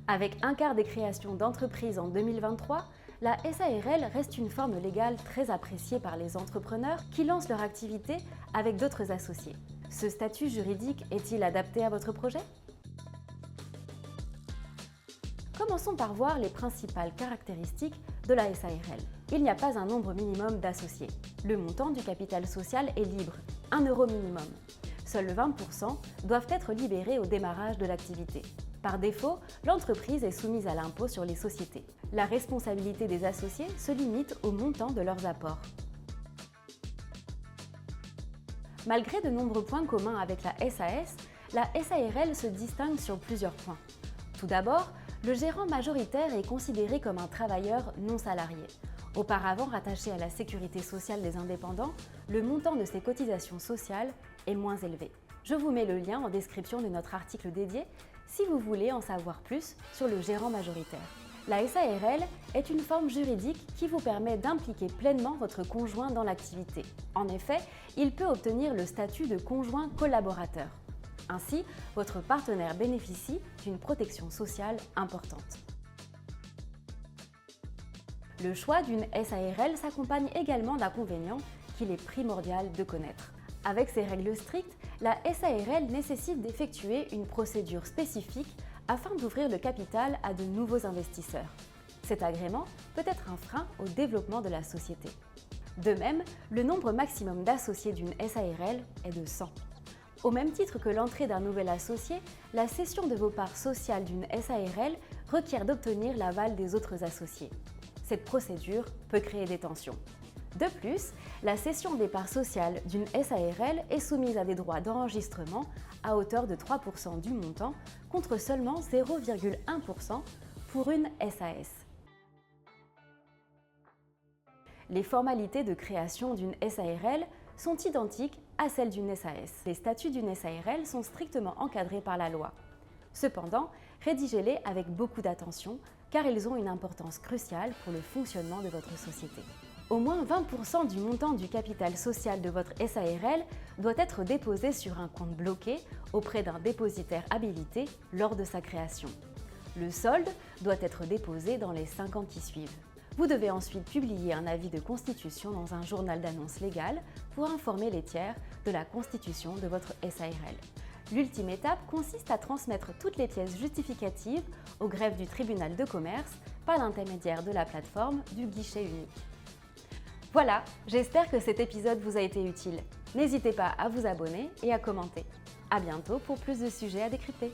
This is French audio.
Avec un quart des créations d'entreprises en 2023, la SARL reste une forme légale très appréciée par les entrepreneurs qui lancent leur activité avec d'autres associés. Ce statut juridique est-il adapté à votre projet? Commençons par voir les principales caractéristiques de la SARL. Il n'y a pas un nombre minimum d'associés. Le montant du capital social est libre, 1 € minimum. Seuls 20% doivent être libérés au démarrage de l'activité. Par défaut, l'entreprise est soumise à l'impôt sur les sociétés. La responsabilité des associés se limite au montant de leurs apports. Malgré de nombreux points communs avec la SAS, la SARL se distingue sur plusieurs points. Tout d'abord, le gérant majoritaire est considéré comme un travailleur non salarié. Auparavant rattaché à la sécurité sociale des indépendants, le montant de ses cotisations sociales est moins élevé. Je vous mets le lien en description de notre article dédié si vous voulez en savoir plus sur le gérant majoritaire. La SARL est une forme juridique qui vous permet d'impliquer pleinement votre conjoint dans l'activité. En effet, il peut obtenir le statut de conjoint collaborateur. Ainsi, votre partenaire bénéficie d'une protection sociale importante. Le choix d'une SARL s'accompagne également d'inconvénients qu'il est primordial de connaître. Avec ces règles strictes, la SARL nécessite d'effectuer une procédure spécifique afin d'ouvrir le capital à de nouveaux investisseurs. Cet agrément peut être un frein au développement de la société. De même, le nombre maximum d'associés d'une SARL est de 100. Au même titre que l'entrée d'un nouvel associé, la cession de vos parts sociales d'une SARL requiert d'obtenir l'aval des autres associés. Cette procédure peut créer des tensions. De plus, la cession des parts sociales d'une SARL est soumise à des droits d'enregistrement à hauteur de 3% du montant contre seulement 0,1% pour une SAS. Les formalités de création d'une SARL sont identiques à celles d'une SAS. Les statuts d'une SARL sont strictement encadrés par la loi. Cependant, rédigez-les avec beaucoup d'attention car ils ont une importance cruciale pour le fonctionnement de votre société. Au moins 20% du montant du capital social de votre SARL doit être déposé sur un compte bloqué auprès d'un dépositaire habilité lors de sa création. Le solde doit être déposé dans les 5 ans qui suivent. Vous devez ensuite publier un avis de constitution dans un journal d'annonces légales pour informer les tiers de la constitution de votre SARL. L'ultime étape consiste à transmettre toutes les pièces justificatives au greffe du tribunal de commerce par l'intermédiaire de la plateforme du guichet unique. Voilà, j'espère que cet épisode vous a été utile. N'hésitez pas à vous abonner et à commenter. À bientôt pour plus de sujets à décrypter.